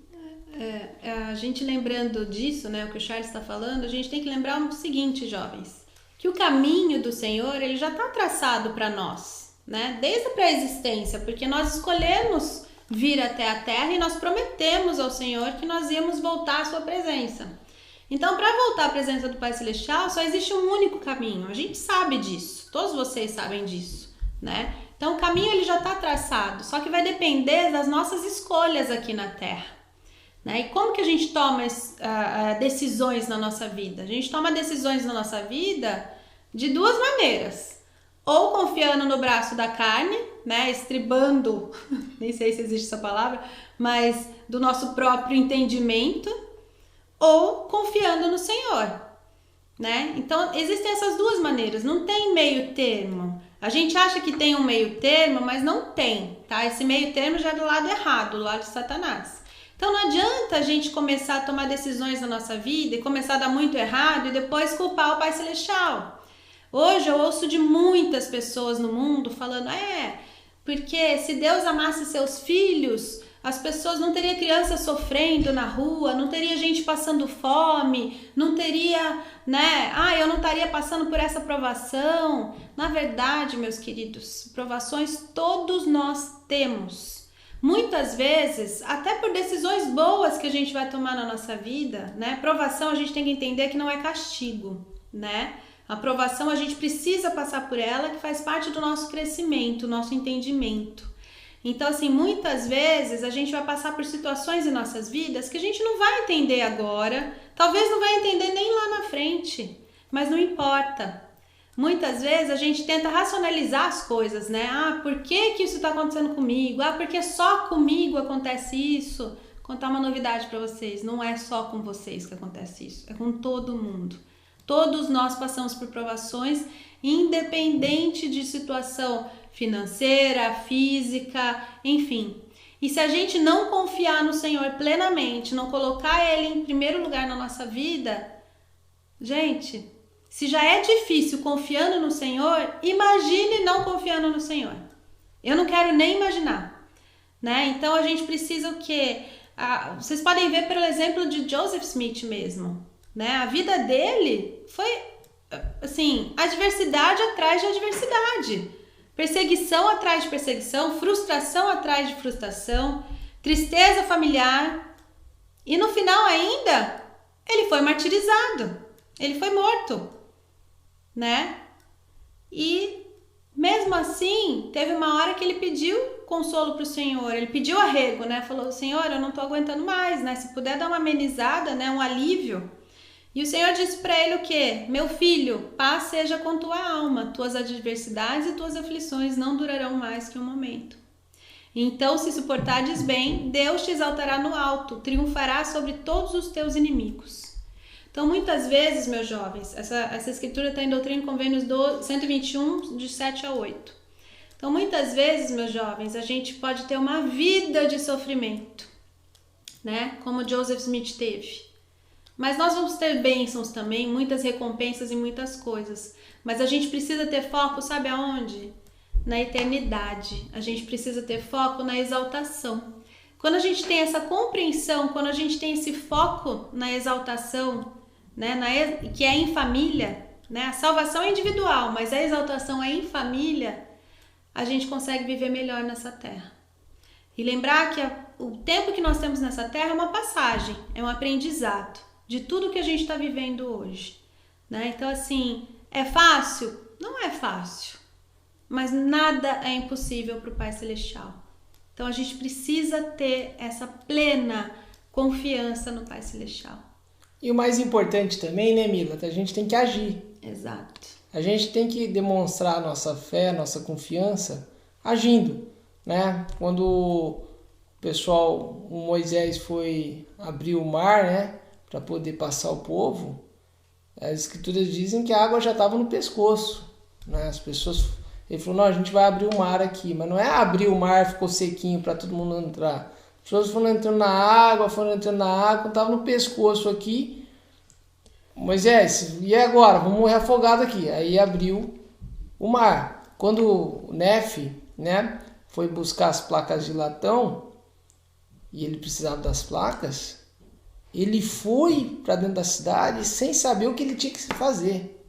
A gente lembrando disso, né, o que o Charles está falando, a gente tem que lembrar o seguinte, jovens, que o caminho do Senhor ele já está traçado para nós, né, desde a pré-existência, porque nós escolhemos vir até a Terra e nós prometemos ao Senhor que nós íamos voltar à sua presença. Então, para voltar à presença do Pai Celestial, só existe um único caminho. A gente sabe disso, todos vocês sabem disso, né? Então, o caminho ele já está traçado, só que vai depender das nossas escolhas aqui na Terra, né? E como que a gente toma decisões na nossa vida? A gente toma decisões na nossa vida de duas maneiras. Ou confiando no braço da carne, né? Estribando, nem sei se existe essa palavra, mas do nosso próprio entendimento, ou confiando no Senhor, né? Então, existem essas duas maneiras, não tem meio termo. A gente acha que tem um meio termo, mas não tem, tá? Esse meio termo já é do lado errado, do lado de Satanás. Então, não adianta a gente começar a tomar decisões na nossa vida e começar a dar muito errado e depois culpar o Pai Celestial. Hoje eu ouço de muitas pessoas no mundo falando, porque se Deus amasse seus filhos, as pessoas não teria crianças sofrendo na rua, não teria gente passando fome, não teria, eu não estaria passando por essa provação. Na verdade, meus queridos, provações todos nós temos. Muitas vezes, até por decisões boas que a gente vai tomar na nossa vida, Provação a gente tem que entender que não é castigo, A provação a gente precisa passar por ela, que faz parte do nosso crescimento, nosso entendimento. Então, assim, muitas vezes a gente vai passar por situações em nossas vidas que a gente não vai entender agora, talvez não vai entender nem lá na frente, mas não importa. Muitas vezes a gente tenta racionalizar as coisas, por que isso está acontecendo comigo? Porque só comigo acontece isso? Vou contar uma novidade para vocês, não é só com vocês que acontece isso, é com todo mundo. Todos nós passamos por provações, independente de situação financeira, física, enfim. E se a gente não confiar no Senhor plenamente, não colocar Ele em primeiro lugar na nossa vida, gente, se já é difícil confiando no Senhor, imagine não confiando no Senhor. Eu não quero nem imaginar, Então a gente precisa o quê? Vocês podem ver pelo exemplo de Joseph Smith mesmo, A vida dele foi, assim, adversidade atrás de adversidade. Perseguição atrás de perseguição, frustração atrás de frustração, tristeza familiar. E no final ainda, ele foi martirizado. Ele foi morto, E mesmo assim, teve uma hora que ele pediu consolo para o Senhor. Ele pediu arrego, Falou, Senhor, eu não estou aguentando mais, Se puder dar uma amenizada, um alívio. E o Senhor disse para ele o quê? Meu filho, paz seja com tua alma, tuas adversidades e tuas aflições não durarão mais que um momento. Então, se suportares bem, Deus te exaltará no alto, triunfará sobre todos os teus inimigos. Então, muitas vezes, meus jovens, essa escritura está em Doutrina e Convênios 121, de 7 a 8. Então, muitas vezes, meus jovens, a gente pode ter uma vida de sofrimento, Como Joseph Smith teve. Mas nós vamos ter bênçãos também, muitas recompensas e muitas coisas. Mas a gente precisa ter foco, sabe aonde? Na eternidade. A gente precisa ter foco na exaltação. Quando a gente tem essa compreensão, quando a gente tem esse foco na exaltação, que é em família, A salvação é individual, mas a exaltação é em família, a gente consegue viver melhor nessa terra. E lembrar que o tempo que nós temos nessa terra é uma passagem, é um aprendizado de tudo que a gente está vivendo hoje, Então, assim, é fácil? Não é fácil, mas nada é impossível para o Pai Celestial. Então, a gente precisa ter essa plena confiança no Pai Celestial. E o mais importante também, Mila? A gente tem que agir. Exato. A gente tem que demonstrar a nossa fé, a nossa confiança, agindo, Quando o Moisés foi abrir o mar, para poder passar o povo, as escrituras dizem que a água já estava no pescoço, As pessoas, ele falou, não, a gente vai abrir o mar aqui, mas não é abrir o mar, ficou sequinho para todo mundo entrar. As pessoas foram entrando na água, estava no pescoço aqui. Moisés, e agora? Vamos morrer afogado aqui. Aí abriu o mar. Quando o Nefe, foi buscar as placas de latão, e ele precisava das placas, ele foi para dentro da cidade sem saber o que ele tinha que fazer.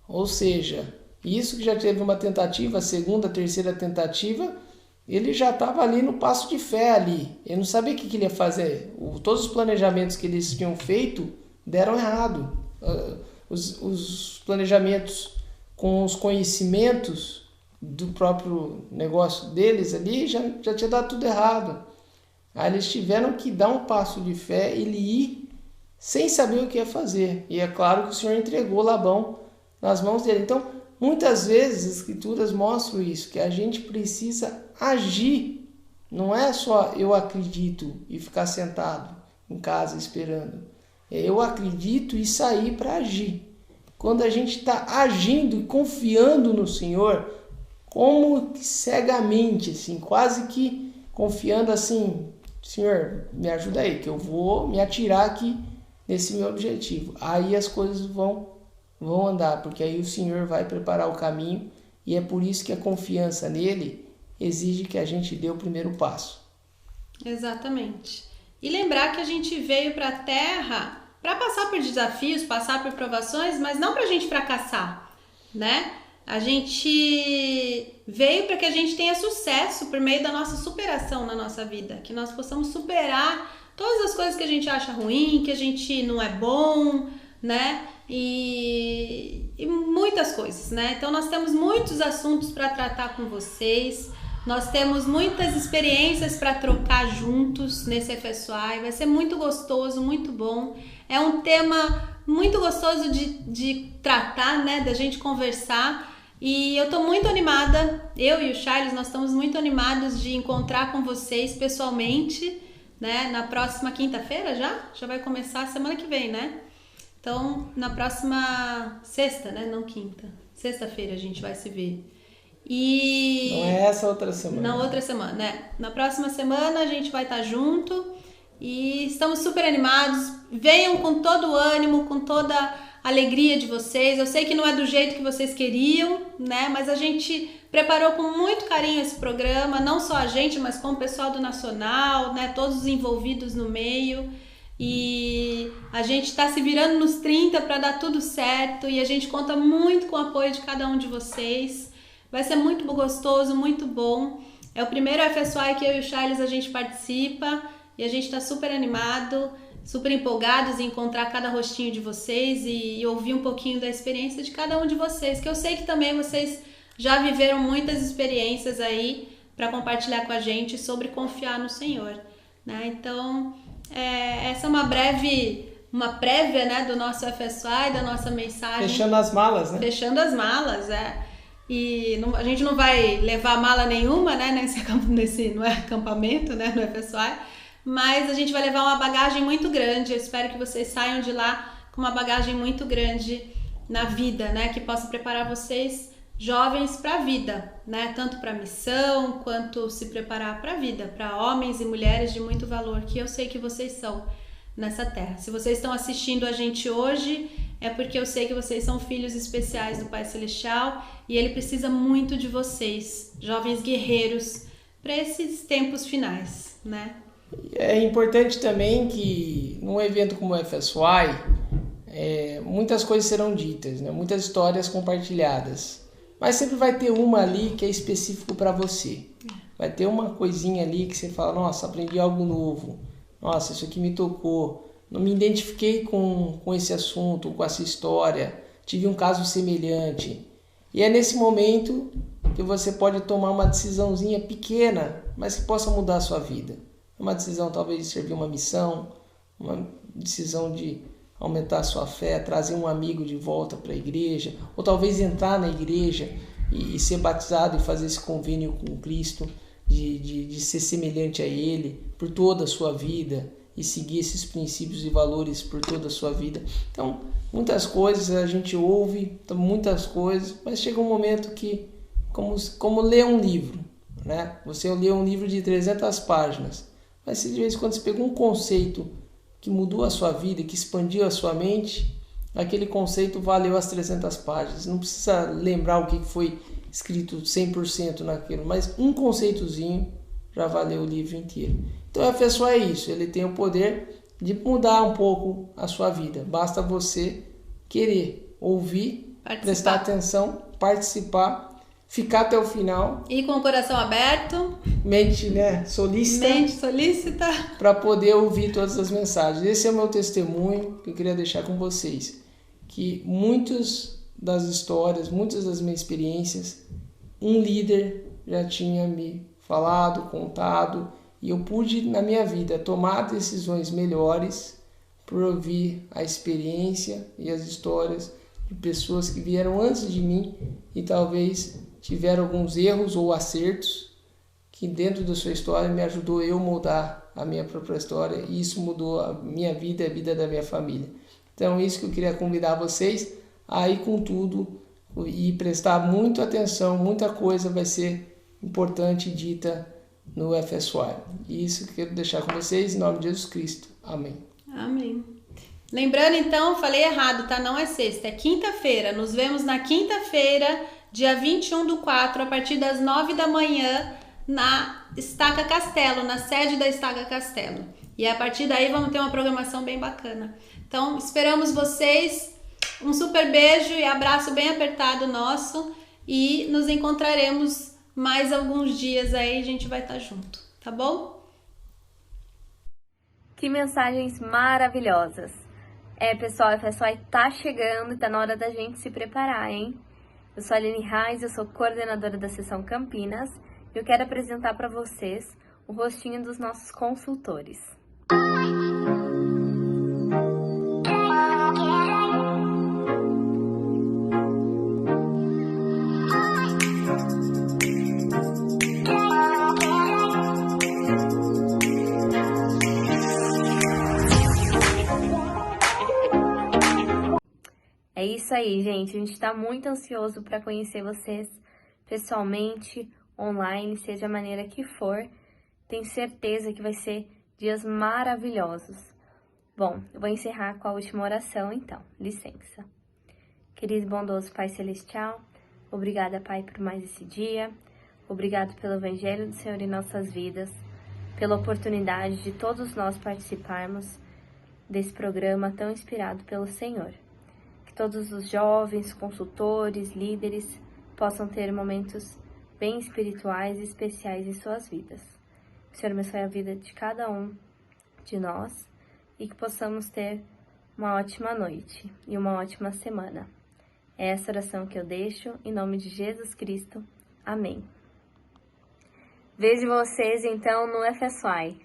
Ou seja, isso que já teve uma tentativa, a segunda, a terceira tentativa, ele já estava ali no passo de fé ali. Ele não sabia o que ele ia fazer. Todos os planejamentos que eles tinham feito deram errado. Os planejamentos com os conhecimentos do próprio negócio deles ali já tinha dado tudo errado. Aí eles tiveram que dar um passo de fé, ele ir sem saber o que ia fazer. E é claro que o Senhor entregou Labão nas mãos dele. Então, muitas vezes as escrituras mostram isso, que a gente precisa agir. Não é só eu acredito e ficar sentado em casa esperando. É eu acredito e sair para agir. Quando a gente está agindo e confiando no Senhor, como cegamente, assim, quase que confiando assim, Senhor, me ajuda aí, que eu vou me atirar aqui nesse meu objetivo. Aí as coisas vão vão andar, porque aí o Senhor vai preparar o caminho, e é por isso que a confiança nele exige que a gente dê o primeiro passo. Exatamente. E lembrar que a gente veio para a Terra para passar por desafios, passar por provações, mas não para a gente fracassar, né? A gente veio para que a gente tenha sucesso por meio da nossa superação na nossa vida, que nós possamos superar todas as coisas que a gente acha ruim, que a gente não é bom, né? E muitas coisas, né? Então nós temos muitos assuntos para tratar com vocês. Nós temos muitas experiências para trocar juntos nesse FSY. Vai ser muito gostoso, muito bom. É um tema muito gostoso de tratar, né? Da gente conversar. E eu tô muito animada. Eu e o Charles, nós estamos muito animados de encontrar com vocês pessoalmente, né? Na próxima quinta-feira já? Já vai começar a semana que vem, né? Então, na próxima sexta, né? Não quinta. Sexta-feira a gente vai se ver. E não é essa outra semana. Na outra semana, né? Na próxima semana a gente vai estar junto e estamos super animados. Venham com todo o ânimo, com toda a alegria de vocês. Eu sei que não é do jeito que vocês queriam, né? Mas a gente preparou com muito carinho esse programa, não só a gente, mas com o pessoal do Nacional, né? Todos os envolvidos no meio. E a gente está se virando nos 30 para dar tudo certo e a gente conta muito com o apoio de cada um de vocês. Vai ser muito gostoso, muito bom. É o primeiro FSY que eu e o Charles a gente participa e a gente está super animado, super empolgados em encontrar cada rostinho de vocês e ouvir um pouquinho da experiência de cada um de vocês, que eu sei que também vocês já viveram muitas experiências aí para compartilhar com a gente sobre confiar no Senhor, né? Então, essa é uma prévia, né, do nosso FSY, da nossa mensagem. Fechando as malas, né? Fechando as malas, E a gente não vai levar mala nenhuma, né, nesse não é acampamento, né, no FSY, mas a gente vai levar uma bagagem muito grande. Eu espero que vocês saiam de lá com uma bagagem muito grande na vida, né, que possa preparar vocês, jovens, para a vida, né, tanto para a missão, quanto se preparar para a vida, para homens e mulheres de muito valor, que eu sei que vocês são nessa terra. Se vocês estão assistindo a gente hoje, é porque eu sei que vocês são filhos especiais do Pai Celestial e Ele precisa muito de vocês, jovens guerreiros, para esses tempos finais, né? É importante também que num evento como o FSY, muitas coisas serão ditas, né? Muitas histórias compartilhadas, mas sempre vai ter uma ali que é específico para você. Vai ter uma coisinha ali que você fala, nossa, aprendi algo novo, nossa, isso aqui me tocou, não me identifiquei com esse assunto, com essa história, tive um caso semelhante. E é nesse momento que você pode tomar uma decisãozinha pequena, mas que possa mudar a sua vida. Uma decisão talvez de servir uma missão, uma decisão de aumentar a sua fé, trazer um amigo de volta para a igreja, ou talvez entrar na igreja e ser batizado e fazer esse convênio com Cristo, de ser semelhante a Ele por toda a sua vida e seguir esses princípios e valores por toda a sua vida. Então, muitas coisas a gente ouve, muitas coisas, mas chega um momento que, como ler um livro, né? Você lê um livro de 300 páginas, mas se de vez em quando você pegou um conceito que mudou a sua vida, que expandiu a sua mente, aquele conceito valeu as 300 páginas. Não precisa lembrar o que foi escrito 100% naquilo, mas um conceitozinho já valeu o livro inteiro. Então, a FSY é isso, ele tem o poder de mudar um pouco a sua vida. Basta você querer ouvir, prestar atenção, participar, ficar até o final. E com o coração aberto. Mente, né, solícita. Mente solícita. Para poder ouvir todas as mensagens. Esse é o meu testemunho que eu queria deixar com vocês. Que muitas das histórias, muitas das minhas experiências, um líder já tinha me falado, contado, e eu pude, na minha vida, tomar decisões melhores por ouvir a experiência e as histórias de pessoas que vieram antes de mim e talvez tiveram alguns erros ou acertos que dentro da sua história me ajudou eu moldar a minha própria história, e isso mudou a minha vida e a vida da minha família. Então, isso que eu queria convidar vocês a ir com tudo e prestar muita atenção, muita coisa vai ser importante dita no FSY. E isso que eu quero deixar com vocês em nome de Jesus Cristo. Amém. Amém. Lembrando, então, falei errado, tá? Não é sexta, é quinta-feira. Nos vemos na quinta-feira, dia 21/4, a partir das 9 da manhã, na Estaca Castelo, na sede da Estaca Castelo. E a partir daí vamos ter uma programação bem bacana. Então, esperamos vocês. Um super beijo e abraço bem apertado nosso. E nos encontraremos mais alguns dias aí, a gente vai estar junto, tá bom? Que mensagens maravilhosas! Pessoal, a FSY tá chegando e tá na hora da gente se preparar, hein? Eu sou a Aline Reis, eu sou coordenadora da Seção Campinas e eu quero apresentar para vocês o rostinho dos nossos consultores. É isso aí, gente. A gente está muito ansioso para conhecer vocês pessoalmente, online, seja a maneira que for. Tenho certeza que vai ser dias maravilhosos. Bom, eu vou encerrar com a última oração, então. Licença. Querido e bondoso Pai Celestial, obrigada, Pai, por mais esse dia. Obrigado pelo Evangelho do Senhor em nossas vidas, pela oportunidade de todos nós participarmos desse programa tão inspirado pelo Senhor. Todos os jovens, consultores, líderes possam ter momentos bem espirituais e especiais em suas vidas. Que o Senhor abençoe a vida de cada um de nós e que possamos ter uma ótima noite e uma ótima semana. É essa oração que eu deixo em nome de Jesus Cristo. Amém. Vejo vocês então no FSY.